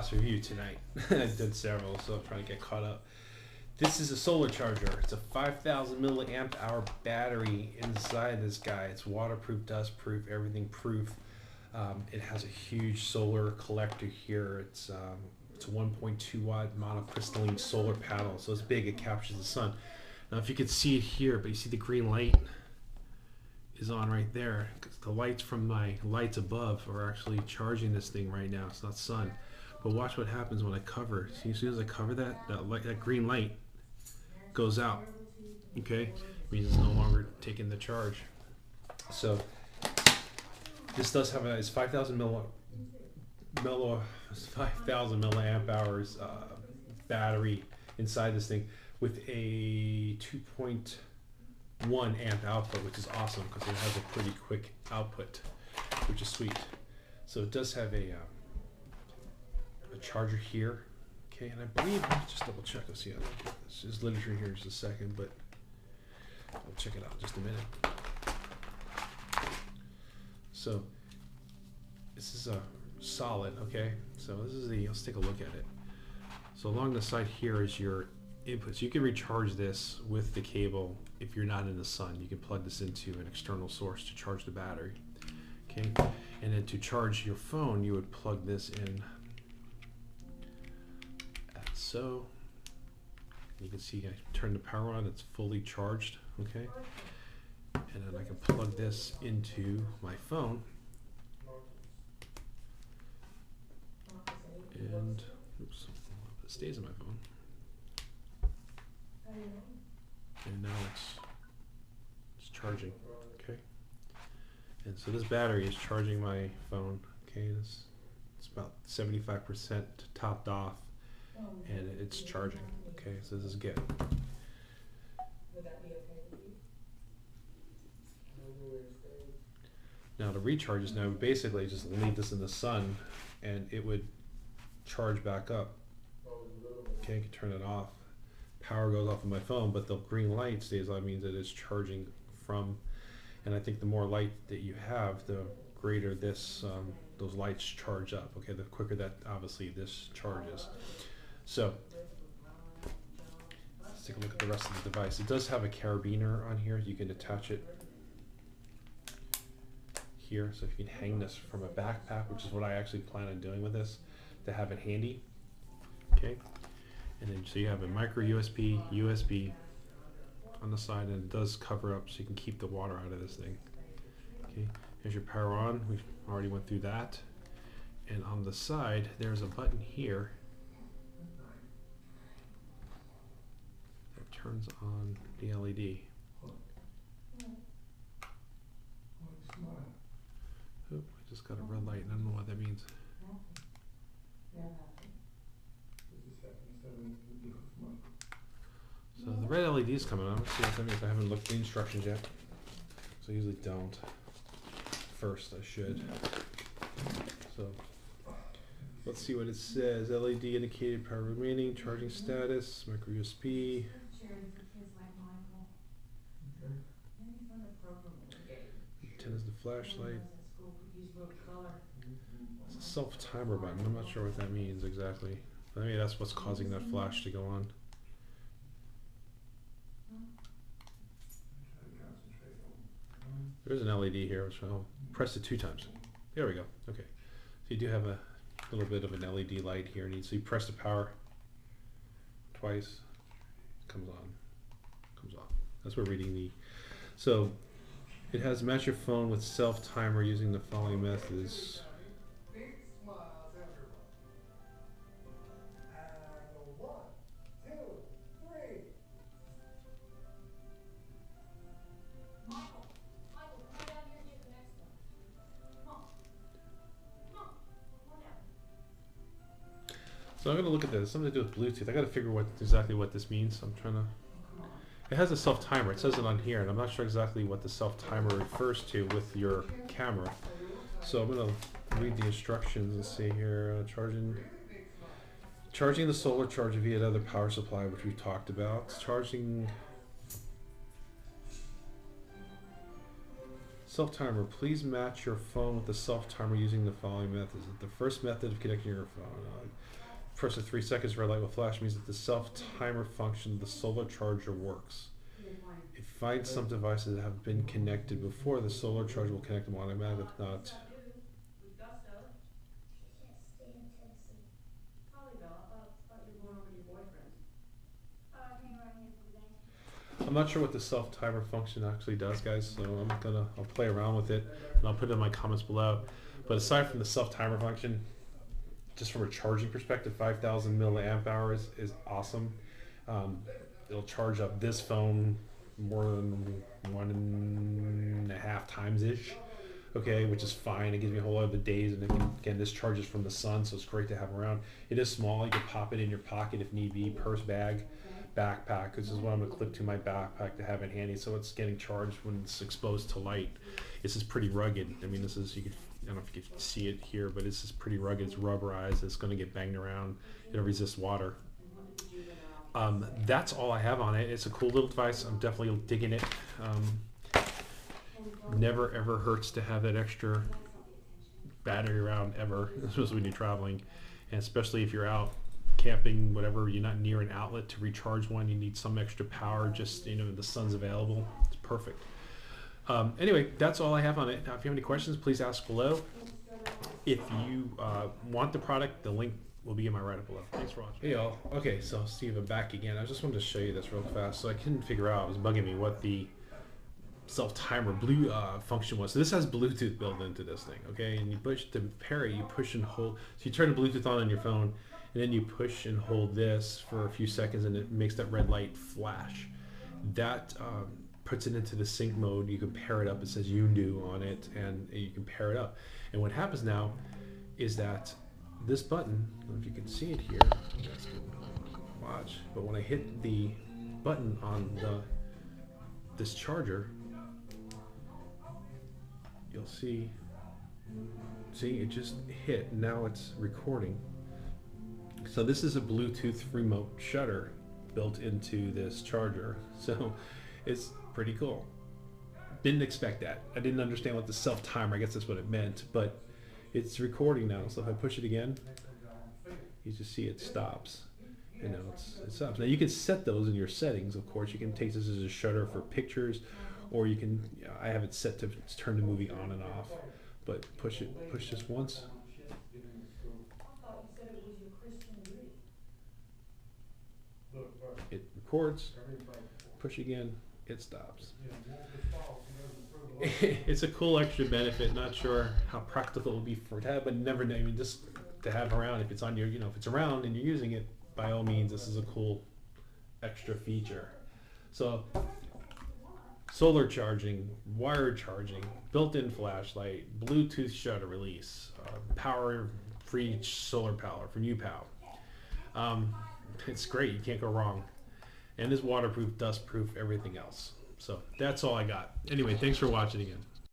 last review tonight. I did several, so I'm trying to get caught up. This is a solar charger. It's a 5,000 milliamp hour battery inside this guy. It's waterproof, dust proof, everything proof. It has a huge solar collector here. It's a 1.2 watt monocrystalline solar panel, so it's big. It captures the sun. Now, if you can see it here, but you see the green light is on right there, because the lights from my lights above are actually charging this thing right now. It's not sun. But watch what happens when I cover. See, as soon as I cover that green light goes out. Okay, it means it's no longer taking the charge. So this does have it's 5,000 milliamp hours battery inside this thing with a 2.1 amp output, which is awesome because it has a pretty quick output, which is sweet. So it does have a charger here. Okay, and I believe, let me just double check. Let's see. There's literature here in just a second, but I'll check it out in just a minute. So this is a solid. Okay, so this is let's take a look at it. So along the side here is your inputs. You can recharge this with the cable if you're not in the sun. You can plug this into an external source to charge the battery. Okay, and then to charge your phone, you would plug this in. So you can see I turn the power on, it's fully charged, okay? And then I can plug this into my phone. And oops, it stays in my phone. And now it's charging, okay? And so this battery is charging my phone, okay? It's about 75% topped off. And it's charging. Okay, so this is good. Would that be okay with you? Now to recharge this, now basically just leave this in the sun, and it would charge back up. Okay, you can turn it off. Power goes off of my phone, but the green light stays on. Means that it's charging from. And I think the more light that you have, the greater this those lights charge up. Okay, the quicker that obviously this charges. So let's take a look at the rest of the device. It does have a carabiner on here. You can attach it here. So if you can hang this from a backpack, which is what I actually plan on doing with this, to have it handy. Okay. And then so you have a MicroUSB, USB on the side, and it does cover up so you can keep the water out of this thing. Okay. Here's your power on. We already went through that. And on the side, there's a button here that turns on the LED. Oop, I just got a red light and I don't know what that means. So the red LED is coming on. Let's see what that means. I haven't looked at the instructions yet. So I usually don't. First I should. So let's see what it says. LED indicated power remaining, charging status, MicroUSB. Antenna's the flashlight. It's a self-timer button. I'm not sure what that means exactly. But maybe that's what's causing that flash to go on. There's an LED here, which I'll press it 2 times. There we go. Okay. So you do have a little bit of an LED light here. So you press the power twice, comes on, comes off. That's what we're reading the. So it has match your phone with self-timer using the following methods. So I'm going to look at this. It's something to do with Bluetooth. I got to figure exactly what this means. I'm trying to. It has a self-timer. It says it on here, and I'm not sure exactly what the self-timer refers to with your camera. So I'm going to read the instructions and see here. Charging the solar charger via another power supply, which we talked Self-timer. Please match your phone with the self-timer using the following methods. The first method of connecting your phone. First 3 seconds red light will flash means that the self-timer function of the solar charger works. It finds some devices that have been connected before. The solar charger will connect them automatically. If not, I'm not sure what the self-timer function actually does, guys, so I'll play around with it and I'll put it in my comments below. But aside from the self-timer function, just from a charging perspective, 5,000 milliamp hours is awesome. It'll charge up this phone more than 1.5 times ish, okay, which is fine. It gives me a whole lot of the days, and again, this charges from the sun, so it's great to have around. It is small. You can pop it in your pocket if need be, purse, bag, backpack. This is what I'm going to clip to my backpack to have it handy, so it's getting charged when it's exposed to light. This is pretty rugged. I mean, this is, I don't know if you can see it here, but this is pretty rugged. It's rubberized. It's going to get banged around. It'll resist water. That's all I have on it. It's a cool little device. I'm definitely digging it. Never ever hurts to have that extra battery around ever, especially when you're traveling, and especially if you're out camping, whatever, you're not near an outlet to recharge one, you need some extra power, just, the sun's available. It's perfect. Anyway, that's all I have on it. Now, if you have any questions, please ask below. If you want the product, the link will be in my write-up below. Thanks for watching. Hey y'all. Okay, so Steve, I'm back again. I just wanted to show you this real fast. So I couldn't figure out, it was bugging me, what the self-timer blue function was. So this has Bluetooth built into this thing, okay? And you push to pair it, you push and hold. So you turn the Bluetooth on your phone, and then you push and hold this for a few seconds, and it makes that red light flash. That puts it into the sync mode. You can pair it up. It says Undo on it, and you can pair it up. And what happens now is that this button, I don't know if you can see it here, watch, but when I hit the button on this charger, you'll see it just hit. Now it's recording. So this is a Bluetooth remote shutter built into this charger, so it's pretty cool. Didn't expect that. I didn't understand what the self-timer, I guess that's what it meant, but it's recording now. So if I push it again, you just see it stops. It stops. Now you can set those in your settings, of course. You can take this as a shutter for pictures, or you can, I have it set to turn the movie on and off, but push this once. It records, push again, it stops. It's a cool extra benefit. Not sure how practical it will be for to have, but never know. I mean, just to have around, if it's on your, if it's around and you're using it, by all means, this is a cool extra feature. So, solar charging, wired charging, built-in flashlight, Bluetooth shutter release, power-free solar power from Upow. It's great. You can't go wrong. And it's waterproof, dustproof, everything else. So that's all I got. Anyway, thanks for watching again.